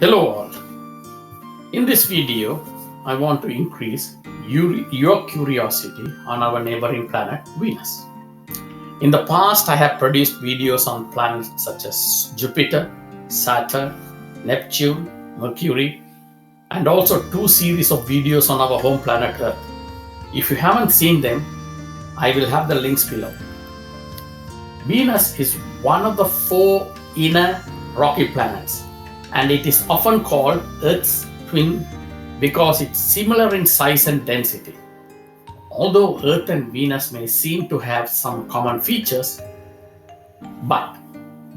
Hello all. In this video, I want to increase your curiosity on our neighboring planet Venus. In the past, I have produced videos on planets such as Jupiter, Saturn, Neptune, Mercury, and also 2 series of videos on our home planet Earth. If you haven't seen them, I will have the links below. Venus is one of the 4 inner rocky planets, and it is often called Earth's twin because it's similar in size and density. Although Earth and Venus may seem to have some common features, but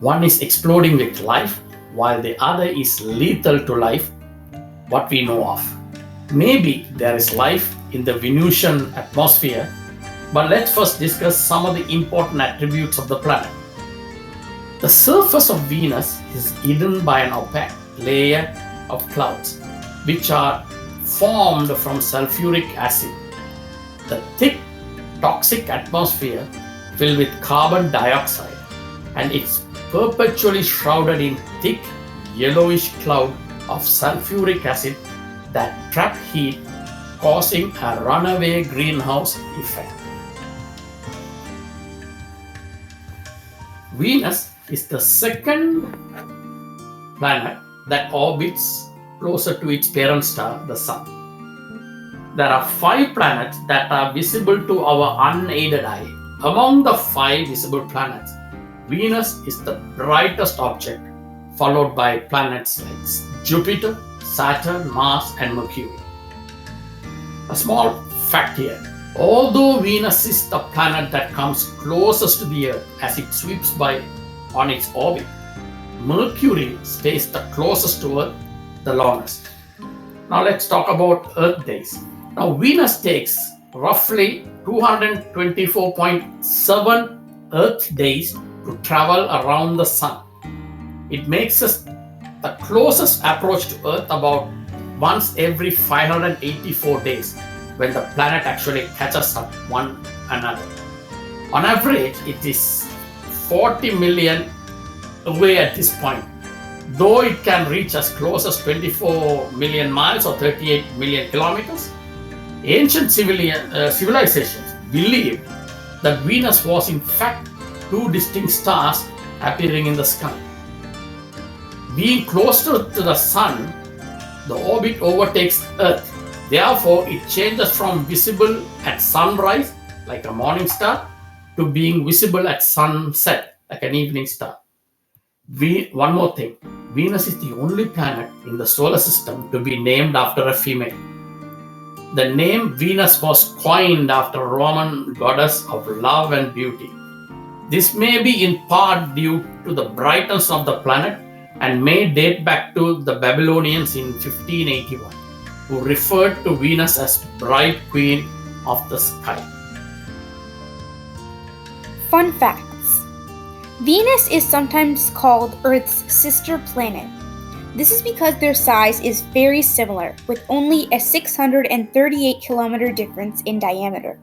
one is exploding with life while the other is lethal to life, what we know of. Maybe there is life in the Venusian atmosphere, but let's first discuss some of the important attributes of the planet. The surface of Venus is hidden by an opaque layer of clouds, which are formed from sulfuric acid. The thick, toxic atmosphere filled with carbon dioxide, and it's perpetually shrouded in thick, yellowish cloud of sulfuric acid that trap heat, causing a runaway greenhouse effect. Venus is the second planet that orbits closer to its parent star, the Sun. There are 5 planets that are visible to our unaided eye. Among the 5 visible planets, Venus is the brightest object, followed by planets like Jupiter, Saturn, Mars, and Mercury. A small fact here. Although Venus is the planet that comes closest to the Earth as it sweeps by on its orbit, Mercury stays the closest to Earth the longest. Now let's talk about Earth days. Now Venus takes roughly 224.7 Earth days to travel around the Sun. It makes us the closest approach to Earth about once every 584 days, when the planet actually catches up one another. On average, it is 40 million away at this point, though it can reach as close as 24 million miles or 38 million kilometers. Ancient civilizations believed that Venus was in fact 2 distinct stars appearing in the sky. Being closer to the Sun, the orbit overtakes Earth. Therefore, it changes from visible at sunrise, like a morning star, to being visible at sunset, like an evening star. One more thing, Venus is the only planet in the solar system to be named after a female. The name Venus was coined after a Roman goddess of love and beauty. This may be in part due to the brightness of the planet and may date back to the Babylonians in 1581. Who referred to Venus as bright queen of the sky. Fun facts. Venus is sometimes called Earth's sister planet. This is because their size is very similar, with only a 638 kilometer difference in diameter.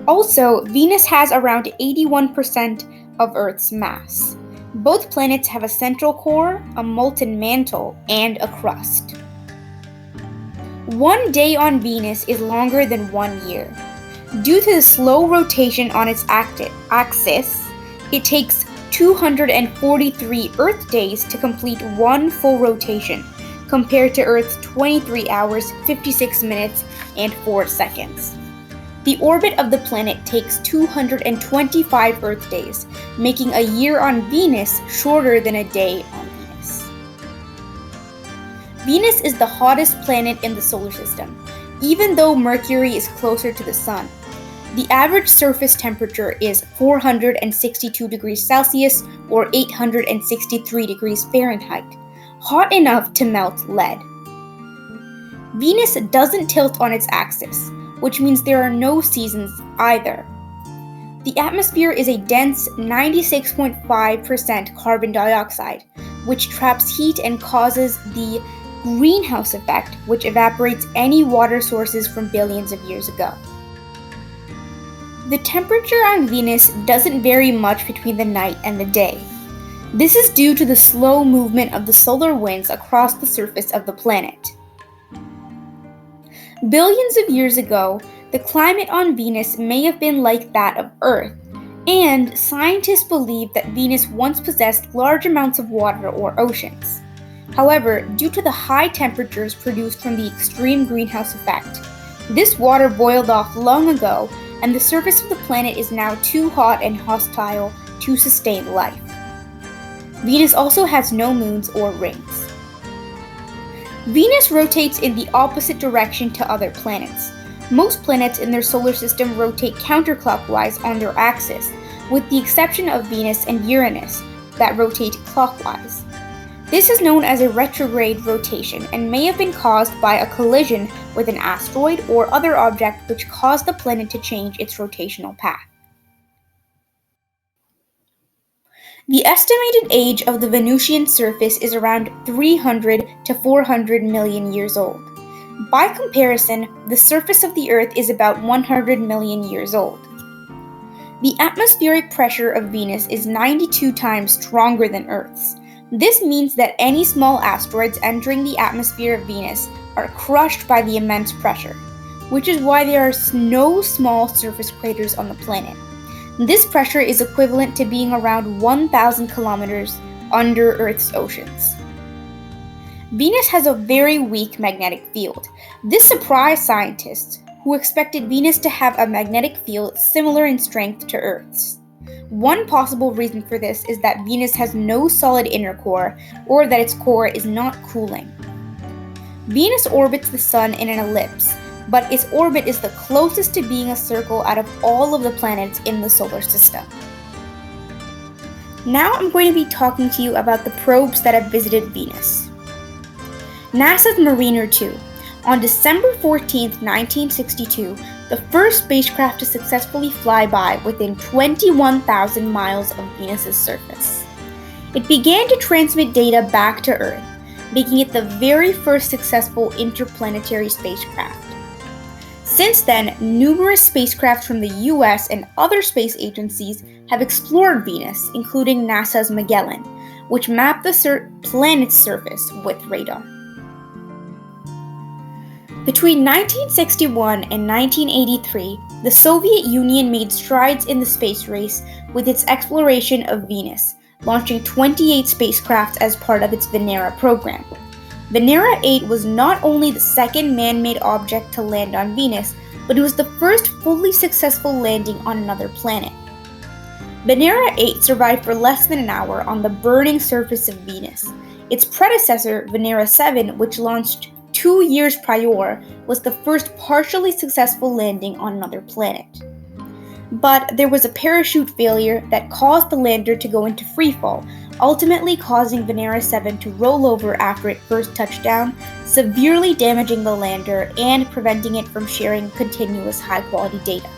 Also, Venus has around 81% of Earth's mass. Both planets have a central core, a molten mantle, and a crust. 1 day on Venus is longer than 1 year. Due to the slow rotation on its axis, it takes 243 Earth days to complete 1 full rotation, compared to Earth's 23 hours, 56 minutes, and 4 seconds. The orbit of the planet takes 225 Earth days, making a year on Venus shorter than a day on Venus. Venus is the hottest planet in the solar system, even though Mercury is closer to the Sun. The average surface temperature is 462 degrees Celsius or 863 degrees Fahrenheit, hot enough to melt lead. Venus doesn't tilt on its axis, which means there are no seasons either. The atmosphere is a dense 96.5% carbon dioxide, which traps heat and causes the greenhouse effect, which evaporates any water sources from billions of years ago. The temperature on Venus doesn't vary much between the night and the day. This is due to the slow movement of the solar winds across the surface of the planet. Billions of years ago, the climate on Venus may have been like that of Earth, and scientists believe that Venus once possessed large amounts of water or oceans. However, due to the high temperatures produced from the extreme greenhouse effect, this water boiled off long ago, and the surface of the planet is now too hot and hostile to sustain life. Venus also has no moons or rings. Venus rotates in the opposite direction to other planets. Most planets in their solar system rotate counterclockwise on their axis, with the exception of Venus and Uranus, that rotate clockwise. This is known as a retrograde rotation and may have been caused by a collision with an asteroid or other object which caused the planet to change its rotational path. The estimated age of the Venusian surface is around 300 to 400 million years old. By comparison, the surface of the Earth is about 100 million years old. The atmospheric pressure of Venus is 92 times stronger than Earth's. This means that any small asteroids entering the atmosphere of Venus are crushed by the immense pressure, which is why there are no small surface craters on the planet. This pressure is equivalent to being around 1,000 kilometers under Earth's oceans. Venus has a very weak magnetic field. This surprised scientists, who expected Venus to have a magnetic field similar in strength to Earth's. One possible reason for this is that Venus has no solid inner core, or that its core is not cooling. Venus orbits the Sun in an ellipse, but its orbit is the closest to being a circle out of all of the planets in the solar system. Now I'm going to be talking to you about the probes that have visited Venus. NASA's Mariner 2. On December 14, 1962, the first spacecraft to successfully fly by within 21,000 miles of Venus's surface. It began to transmit data back to Earth, making it the very first successful interplanetary spacecraft. Since then, numerous spacecraft from the US and other space agencies have explored Venus, including NASA's Magellan, which mapped the planet's surface with radar. Between 1961 and 1983, the Soviet Union made strides in the space race with its exploration of Venus, launching 28 spacecraft as part of its Venera program. Venera 8 was not only the second man-made object to land on Venus, but it was the first fully successful landing on another planet. Venera 8 survived for less than an hour on the burning surface of Venus. Its predecessor, Venera 7, which launched 2 years prior, was the first partially successful landing on another planet. But there was a parachute failure that caused the lander to go into freefall, ultimately causing Venera 7 to roll over after it first touched down, severely damaging the lander and preventing it from sharing continuous high-quality data.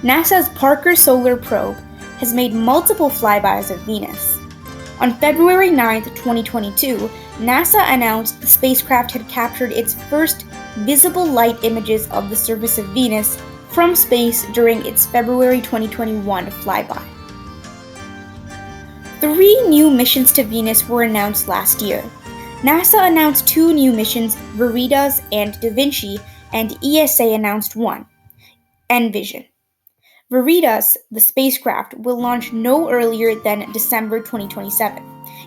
NASA's Parker Solar Probe has made multiple flybys of Venus. On February 9, 2022, NASA announced the spacecraft had captured its first visible light images of the surface of Venus from space during its February 2021 flyby. 3 new missions to Venus were announced last year. NASA announced 2 new missions, Veritas and Da Vinci, and ESA announced 1, Envision. Veritas, the spacecraft, will launch no earlier than December 2027.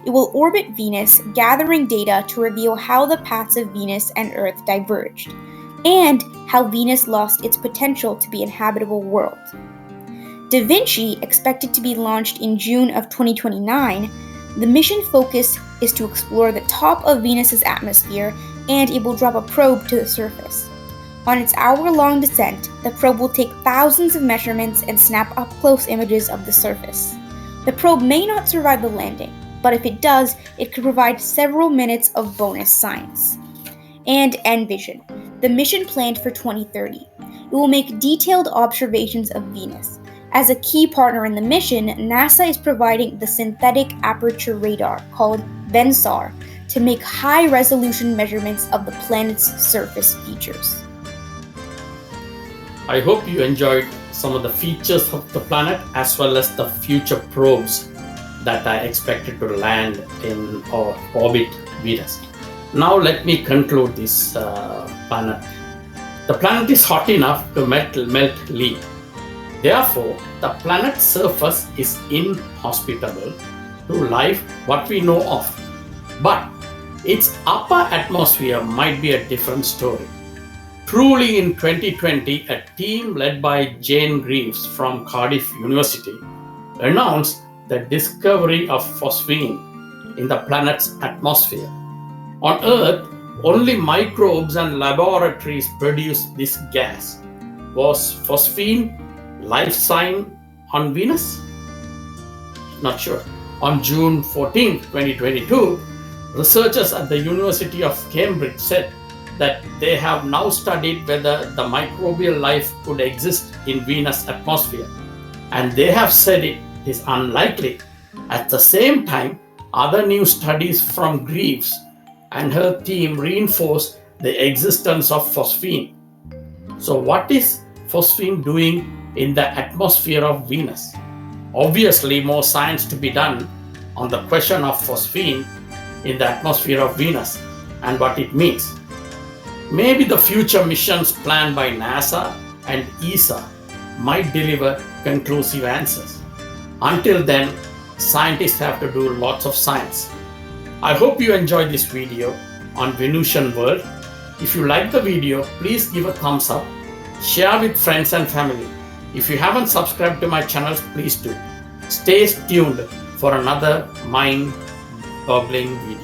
It will orbit Venus, gathering data to reveal how the paths of Venus and Earth diverged, and how Venus lost its potential to be an habitable world. Da Vinci, expected to be launched in June of 2029, the mission focus is to explore the top of Venus's atmosphere, and it will drop a probe to the surface. On its hour-long descent, the probe will take thousands of measurements and snap up-close images of the surface. The probe may not survive the landing, but if it does, it could provide several minutes of bonus science. And Envision, the mission planned for 2030. It will make detailed observations of Venus. As a key partner in the mission, NASA is providing the synthetic aperture radar, called VENSAR, to make high-resolution measurements of the planet's surface features. I hope you enjoyed some of the features of the planet as well as the future probes. that are expected to land in or orbit Venus. Now let me conclude this planet. The planet is hot enough to melt lead. Therefore, the planet's surface is inhospitable to life what we know of. But its upper atmosphere might be a different story. Truly, in 2020, a team led by Jane Greaves from Cardiff University announced the discovery of phosphine in the planet's atmosphere. On Earth, only microbes and laboratories produce this gas. Was phosphine life sign on Venus? Not sure. On June 14, 2022, researchers at the University of Cambridge said that they have now studied whether the microbial life could exist in Venus' atmosphere, and they have said it is unlikely. At the same time, other new studies from Greaves and her team reinforce the existence of phosphine. So, what is phosphine doing in the atmosphere of Venus? Obviously, more science to be done on the question of phosphine in the atmosphere of Venus and what it means. Maybe the future missions planned by NASA and ESA might deliver conclusive answers. Until then, scientists have to do lots of science. I hope you enjoyed this video on Venusian world. If you like the video, please give a thumbs up, share with friends and family. If you haven't subscribed to my channel, please do. Stay tuned for another mind-boggling video.